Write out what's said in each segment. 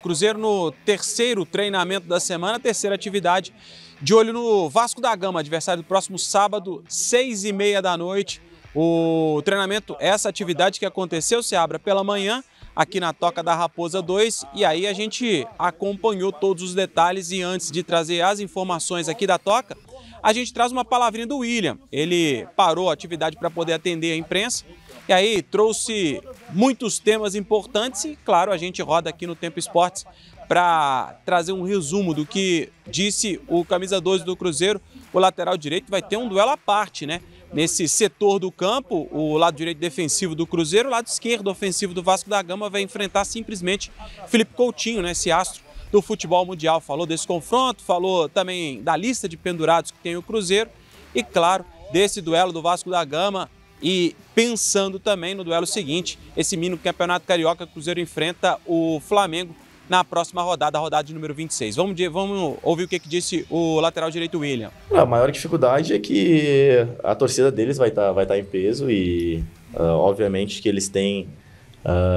Cruzeiro no terceiro treinamento da semana, terceira atividade, de olho no Vasco da Gama, adversário do próximo sábado, 6h30 da noite. O treinamento, essa atividade que aconteceu, se abre pela manhã, aqui na Toca da Raposa 2, e aí a gente acompanhou todos os detalhes. E antes de trazer as informações aqui da Toca, a gente traz uma palavrinha do William. Ele parou a atividade para poder atender a imprensa, e aí trouxe muitos temas importantes e, claro, a gente roda aqui no Tempo Esportes para trazer um resumo do que disse o camisa 12 do Cruzeiro. O lateral direito vai ter um duelo à parte, né? Nesse setor do campo, o lado direito defensivo do Cruzeiro, o lado esquerdo ofensivo do Vasco da Gama vai enfrentar simplesmente Felipe Coutinho, né? Esse astro do futebol mundial. Falou desse confronto, falou também da lista de pendurados que tem o Cruzeiro e, claro, desse duelo do Vasco da Gama. E pensando também no duelo seguinte, esse mini campeonato carioca, o Cruzeiro enfrenta o Flamengo na próxima rodada, a rodada de número 26. Vamos ouvir o que disse o lateral direito William. A maior dificuldade é que a torcida deles vai tá em peso e, obviamente, que eles têm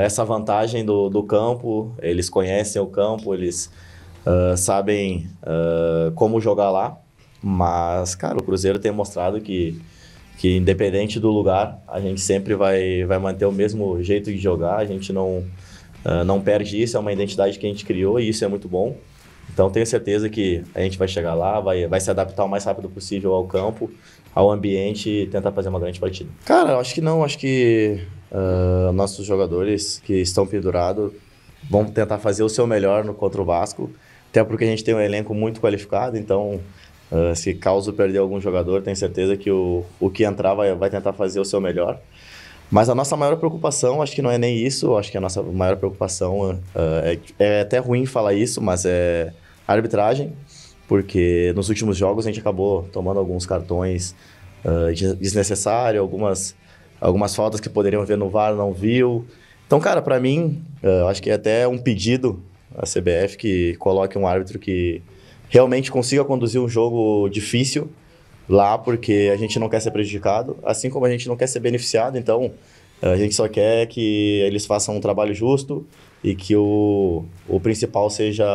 essa vantagem do campo, eles conhecem o campo, eles sabem como jogar lá, mas, cara, o Cruzeiro tem mostrado que independente do lugar, a gente sempre vai manter o mesmo jeito de jogar, a gente não perde isso, é uma identidade que a gente criou e isso é muito bom. Então tenho certeza que a gente vai chegar lá, vai se adaptar o mais rápido possível ao campo, ao ambiente e tentar fazer uma grande partida. Cara, eu acho que não, acho que nossos jogadores que estão pendurados vão tentar fazer o seu melhor contra o Vasco, até porque a gente tem um elenco muito qualificado, então se caso perder algum jogador, tenho certeza que o que entrar vai tentar fazer o seu melhor. Mas a nossa maior preocupação, acho que não é nem isso, acho que a nossa maior preocupação é até ruim falar isso, mas é a arbitragem, porque nos últimos jogos a gente acabou tomando alguns cartões desnecessários, algumas faltas que poderiam ver no VAR, não viu. Então, cara, pra mim, acho que é até um pedido à CBF que coloque um árbitro que realmente consiga conduzir um jogo difícil lá, porque a gente não quer ser prejudicado, assim como a gente não quer ser beneficiado, então a gente só quer que eles façam um trabalho justo e que o principal seja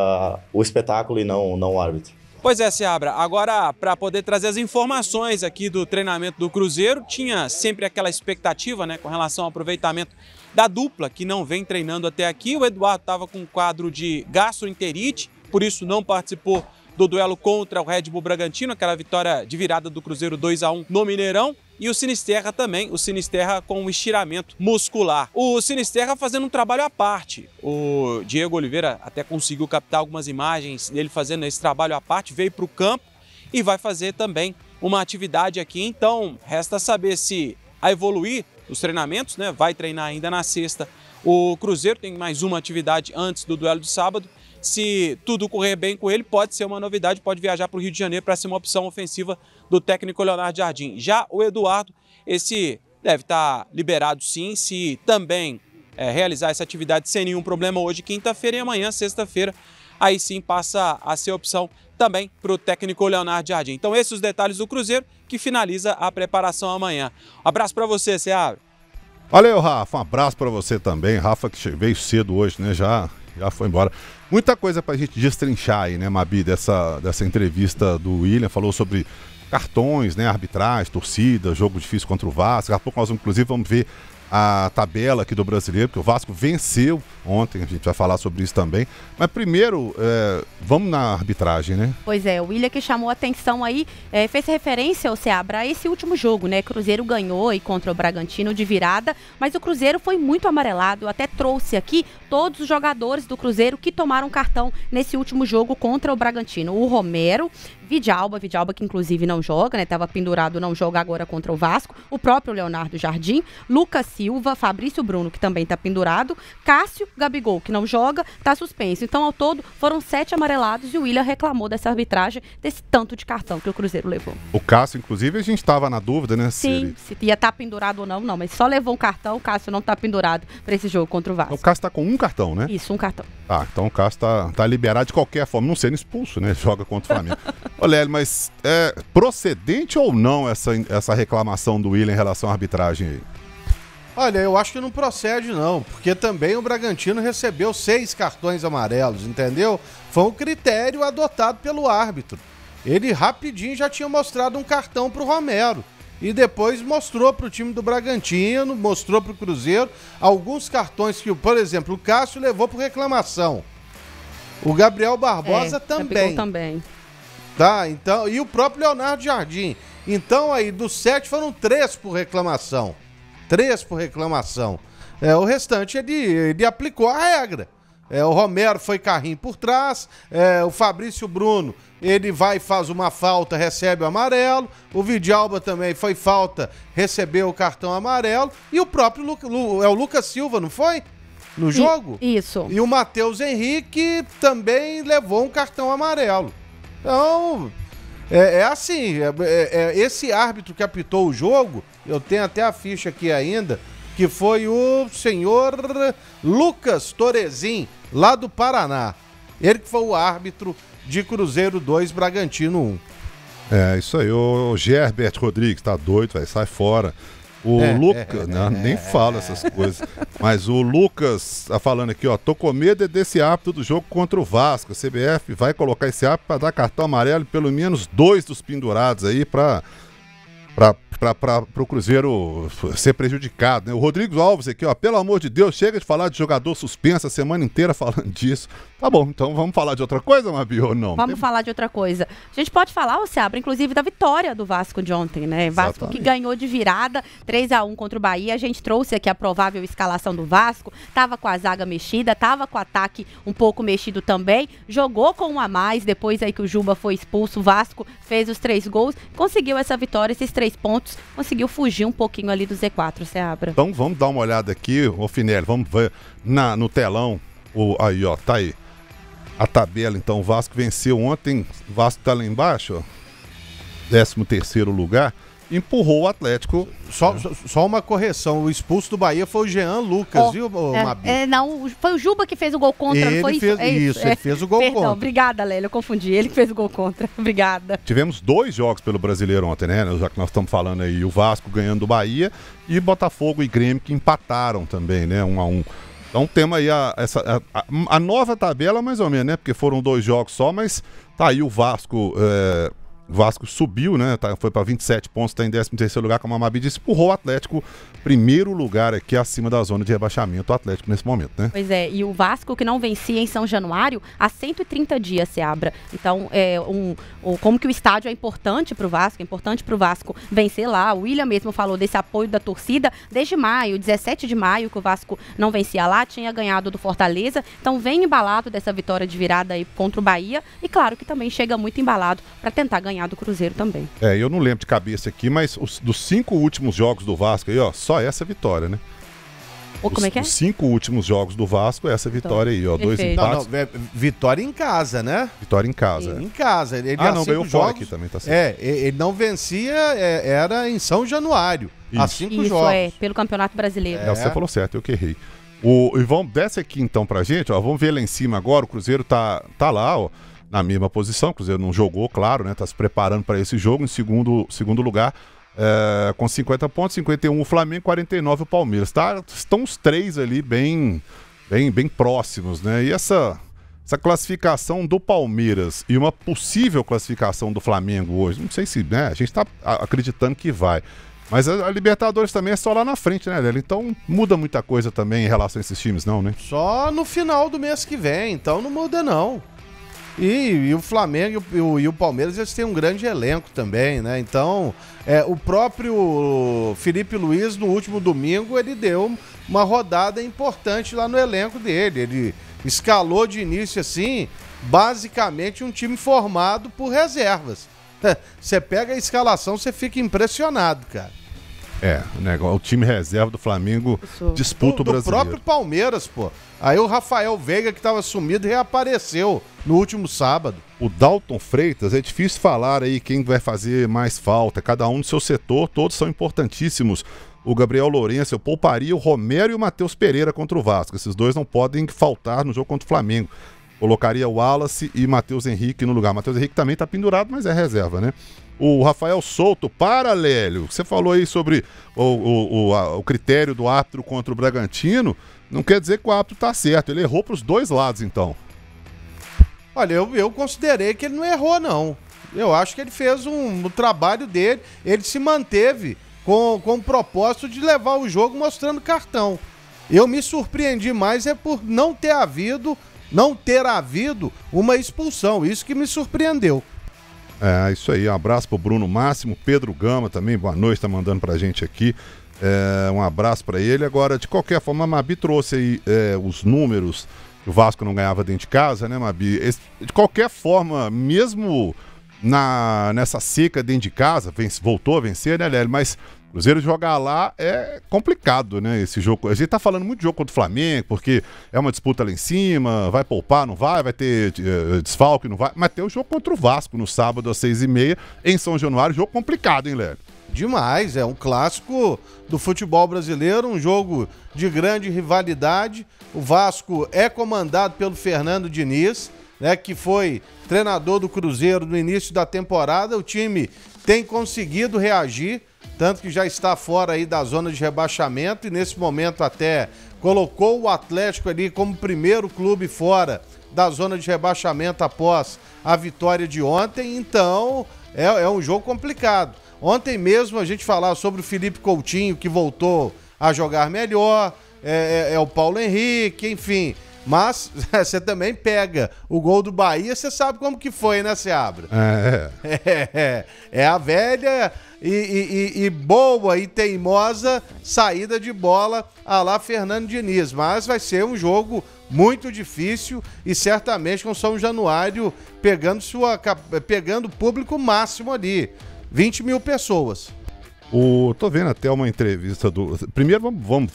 o espetáculo e não o árbitro. Pois é, Seabra, agora para poder trazer as informações aqui do treinamento do Cruzeiro, tinha sempre aquela expectativa, né, com relação ao aproveitamento da dupla que não vem treinando até aqui. O Eduardo estava com um quadro de gastroenterite, por isso não participou do duelo contra o Red Bull Bragantino, aquela vitória de virada do Cruzeiro 2-1 no Mineirão. E o Sinisterra também, o Sinisterra com um estiramento muscular. O Sinisterra fazendo um trabalho à parte. O Diego Oliveira até conseguiu captar algumas imagens dele fazendo esse trabalho à parte, veio para o campo e vai fazer também uma atividade aqui. Então, resta saber se a evoluir os treinamentos, né? Vai treinar ainda na sexta. O Cruzeiro tem mais uma atividade antes do duelo de sábado. Se tudo correr bem com ele, pode ser uma novidade, pode viajar para o Rio de Janeiro para ser uma opção ofensiva do técnico Leonardo Jardim. Já o Eduardo, esse deve estar liberado sim, se também realizar essa atividade sem nenhum problema hoje, quinta-feira, e amanhã, sexta-feira, aí sim passa a ser opção também para o técnico Leonardo Jardim. Então esses os detalhes do Cruzeiro, que finaliza a preparação amanhã. Um abraço para você, Seabra. Valeu, Rafa, um abraço para você também. Rafa que veio cedo hoje, né, já foi embora. Muita coisa pra gente destrinchar aí, né, Mabi, dessa entrevista do William. Falou sobre cartões, né, arbitragem, torcida, jogo difícil contra o Vasco. Daqui a pouco nós, inclusive, vamos ver a tabela aqui do Brasileiro, porque o Vasco venceu ontem, a gente vai falar sobre isso também. Mas primeiro, vamos na arbitragem, né? Pois é, o William que chamou a atenção aí, fez referência ao Seabra a esse último jogo, né? Cruzeiro ganhou aí contra o Bragantino de virada, mas o Cruzeiro foi muito amarelado. Eu até trouxe aqui todos os jogadores do Cruzeiro que tomaram cartão nesse último jogo contra o Bragantino. O Romero, Vidalba que inclusive não joga, né? Tava pendurado, não joga agora contra o Vasco. O próprio Leonardo Jardim, Lucas Silva, Fabrício Bruno, que também tá pendurado, Cássio, Gabigol, que não joga, tá suspenso. Então, ao todo, foram 7 amarelados e o William reclamou dessa arbitragem, desse tanto de cartão que o Cruzeiro levou. O Cássio, inclusive, a gente tava na dúvida, né? Sim, se ia estar pendurado ou não, mas só levou um cartão, o Cássio não tá pendurado para esse jogo contra o Vasco. O Cássio tá com um cartão, né? Isso, um cartão. Ah, então o Cássio tá liberado de qualquer forma, não sendo expulso, né? Joga contra o Flamengo. Olha, Hélio, mas é procedente ou não essa reclamação do William em relação à arbitragem aí? Olha, eu acho que não procede não, porque também o Bragantino recebeu 6 cartões amarelos, entendeu? Foi um critério adotado pelo árbitro. Ele rapidinho já tinha mostrado um cartão pro Romero e depois mostrou pro time do Bragantino, mostrou pro Cruzeiro alguns cartões que, por exemplo, o Cássio levou por reclamação. O Gabriel Barbosa também. Tá, então, e o próprio Leonardo Jardim. Então aí, dos 7 foram 3 por reclamação. 3 por reclamação. O restante ele aplicou a regra. O Romero foi carrinho por trás, o Fabrício Bruno, ele vai e faz uma falta, recebe o amarelo, o Vidalba também foi falta, recebeu o cartão amarelo, e o próprio o Lucas Silva, não foi? No jogo? Isso. E o Matheus Henrique também levou um cartão amarelo. Então, assim, esse árbitro que apitou o jogo, eu tenho até a ficha aqui ainda, que foi o senhor Lucas Torezin, lá do Paraná. Ele que foi o árbitro de Cruzeiro 2, Bragantino 1. Isso aí, o Gerbert Rodrigues tá doido, vai sai fora. O Lucas, nem fala essas coisas, mas o Lucas tá falando aqui, ó, tô com medo desse árbitro do jogo contra o Vasco. A CBF vai colocar esse árbitro para dar cartão amarelo, pelo menos 2 dos pendurados aí para o Cruzeiro ser prejudicado, né? O Rodrigo Alves aqui, ó, pelo amor de Deus, chega de falar de jogador suspenso a semana inteira falando disso. Tá bom, então vamos falar de outra coisa, Mabi, ou não? Vamos falar de outra coisa. A gente pode falar, o Seabra, inclusive, da vitória do Vasco de ontem, né? Vasco que ganhou de virada, 3-1 contra o Bahia. A gente trouxe aqui a provável escalação do Vasco, tava com a zaga mexida, tava com o ataque um pouco mexido também, jogou com 1 a mais, depois aí que o Juba foi expulso, o Vasco fez os 3 gols, conseguiu essa vitória, esses 3 pontos, conseguiu fugir um pouquinho ali do Z4, Seabra. Então vamos dar uma olhada aqui, ô Finelli, vamos ver no telão, aí ó, tá aí. A tabela, então, o Vasco venceu ontem, o Vasco tá lá embaixo, ó, 13º lugar, empurrou o Atlético. Só uma correção, o expulso do Bahia foi o Jean Lucas, viu, Mabi? Não, foi o Juba que fez o gol contra, ele não foi fez, isso? Ele fez o gol contra. Perdão, obrigada, Lélia, eu confundi, ele que fez o gol contra, obrigada. Tivemos 2 jogos pelo Brasileiro ontem, né, já que nós estamos falando aí, o Vasco ganhando do Bahia e Botafogo e Grêmio que empataram também, né, 1-1. Então temos aí a nova tabela, mais ou menos, né? Porque foram 2 jogos só, mas tá aí o Vasco. O Vasco subiu, né? Foi para 27 pontos, está em 13º lugar, como a Mabi disse, empurrou o Atlético, primeiro lugar aqui acima da zona de rebaixamento, o Atlético nesse momento, né? Pois é, e o Vasco que não vencia em São Januário há 130 dias, Seabra. Então, como que o estádio é importante para o Vasco vencer lá. O William mesmo falou desse apoio da torcida desde maio, 17 de maio, que o Vasco não vencia lá, tinha ganhado do Fortaleza, então vem embalado dessa vitória de virada aí contra o Bahia, e claro que também chega muito embalado para tentar ganhar do Cruzeiro também. Eu não lembro de cabeça aqui, mas dos 5 últimos jogos do Vasco aí, ó, só essa vitória, né? Como é que é? Os 5 últimos jogos do Vasco, essa vitória aí, ó, 2 empates. Vitória em casa, né? Vitória em casa. Em casa. Ele não, ganhou fora aqui também, tá certo. Ele não vencia, era em São Januário, há 5 jogos. Pelo Campeonato Brasileiro. Você falou certo, eu que errei. E desce aqui então pra gente, ó, vamos ver lá em cima agora, o Cruzeiro tá lá, ó, na mesma posição, o Cruzeiro não jogou, claro, né? Tá se preparando para esse jogo, em segundo lugar, com 50 pontos, 51 o Flamengo, 49 o Palmeiras. Estão os 3 ali bem próximos, né? E essa classificação do Palmeiras e uma possível classificação do Flamengo hoje, não sei se, né? A gente tá acreditando que vai. Mas a Libertadores também é só lá na frente, né, Lélia? Então muda muita coisa também em relação a esses times, não, né? Só no final do mês que vem, então não muda, não. E o Flamengo e o Palmeiras, eles têm um grande elenco também, né? Então, o próprio Felipe Luiz, no último domingo, ele deu uma rodada importante lá no elenco dele. Ele escalou de início, assim, basicamente um time formado por reservas. Você pega a escalação, você fica impressionado, cara. O time reserva do Flamengo disputa o brasileiro. Do próprio Palmeiras, pô. Aí o Rafael Veiga, que estava sumido, reapareceu no último sábado. O Dalton Freitas, é difícil falar aí quem vai fazer mais falta. Cada um no seu setor, todos são importantíssimos. O Gabriel Lourenço, eu pouparia o Romero e o Matheus Pereira contra o Vasco. Esses 2 não podem faltar no jogo contra o Flamengo. colocaria o Wallace e Matheus Henrique no lugar. Matheus Henrique também está pendurado, mas é reserva, né? O Rafael Souto, Lélio, você falou aí sobre o critério do árbitro contra o Bragantino, não quer dizer que o árbitro está certo, ele errou para os dois lados, então. Olha, eu considerei que ele não errou, não. Eu acho que ele fez o trabalho dele, ele se manteve com o propósito de levar o jogo mostrando cartão. Eu me surpreendi mais por não ter havido uma expulsão, isso que me surpreendeu. É, isso aí, um abraço pro Bruno Máximo, Pedro Gama também, boa noite, tá mandando pra gente aqui, um abraço pra ele. Agora, de qualquer forma, a Mabi trouxe aí os números que o Vasco não ganhava dentro de casa, né, Mabi? De qualquer forma, mesmo nessa seca dentro de casa, voltou a vencer, né, Lélio? Mas o Cruzeiro jogar lá é complicado, né, esse jogo. A gente tá falando muito de jogo contra o Flamengo, porque é uma disputa lá em cima, vai poupar, não vai ter desfalque, não vai. Mas tem o jogo contra o Vasco no sábado às 6h30 em São Januário, jogo complicado, hein, Lélio? Demais, é um clássico do futebol brasileiro, um jogo de grande rivalidade. O Vasco é comandado pelo Fernando Diniz, né, que foi treinador do Cruzeiro no início da temporada. O time tem conseguido reagir, tanto que já está fora aí da zona de rebaixamento e nesse momento até colocou o Atlético ali como primeiro clube fora da zona de rebaixamento após a vitória de ontem. Então é um jogo complicado. Ontem mesmo a gente falava sobre o Felipe Coutinho, que voltou a jogar melhor, o Paulo Henrique, enfim. Mas você também pega o gol do Bahia, você sabe como que foi, né, Seabra? É a velha e boa e teimosa saída de bola à lá Fernando Diniz. Mas vai ser um jogo muito difícil e certamente com São Januário pegando o público máximo ali. 20 mil pessoas. Tô vendo até uma entrevista do... Primeiro vamos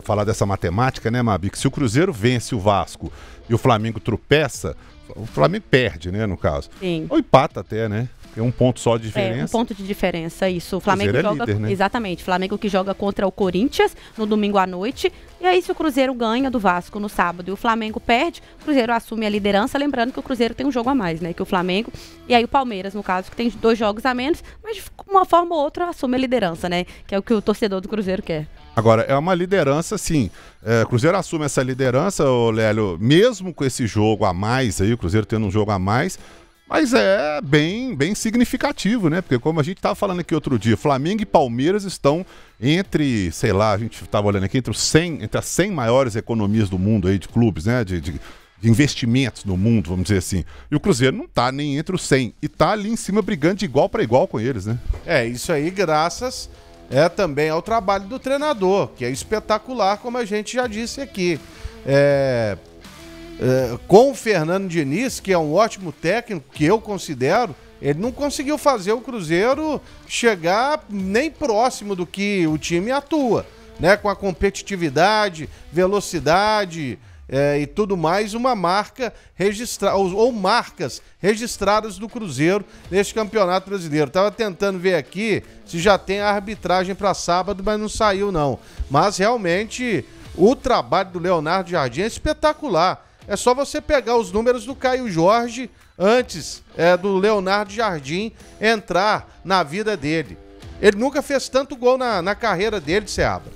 falar dessa matemática, né, Mabi? Que se o Cruzeiro vence o Vasco e o Flamengo tropeça, o Flamengo perde, né, no caso. Sim. Ou empata até, né? Tem um ponto só de diferença. Um ponto de diferença, isso. O Flamengo Cruzeiro joga... líder, né? Exatamente. Flamengo que joga contra o Corinthians no domingo à noite. E aí, se o Cruzeiro ganha do Vasco no sábado e o Flamengo perde, o Cruzeiro assume a liderança. Lembrando que o Cruzeiro tem um jogo a mais, né? Que o Flamengo e aí o Palmeiras, no caso, que tem 2 jogos a menos, mas de uma forma ou outra assume a liderança, né? Que é o que o torcedor do Cruzeiro quer. Agora, é uma liderança, sim. O Cruzeiro assume essa liderança, Lélio, mesmo com esse jogo a mais aí, o Cruzeiro tendo um jogo a mais. Mas é bem significativo, né? Porque como a gente estava falando aqui outro dia, Flamengo e Palmeiras estão entre, sei lá, a gente estava olhando aqui, entre as 100 maiores economias do mundo aí de clubes, né? De investimentos no mundo, vamos dizer assim. E o Cruzeiro não está nem entre os 100. E está ali em cima brigando de igual para igual com eles, né? Isso aí graças também ao trabalho do treinador, que é espetacular, como a gente já disse aqui. Com o Fernando Diniz, que é um ótimo técnico, que eu considero, ele não conseguiu fazer o Cruzeiro chegar nem próximo do que o time atua, né? Com a competitividade, velocidade e tudo mais, uma marca registrada, ou marcas registradas do Cruzeiro neste Campeonato Brasileiro. Tava tentando ver aqui se já tem a arbitragem para sábado, mas não saiu não. Mas realmente o trabalho do Leonardo Jardim é espetacular. É só você pegar os números do Caio Jorge antes do Leonardo Jardim entrar na vida dele. Ele nunca fez tanto gol na carreira dele, Seabra.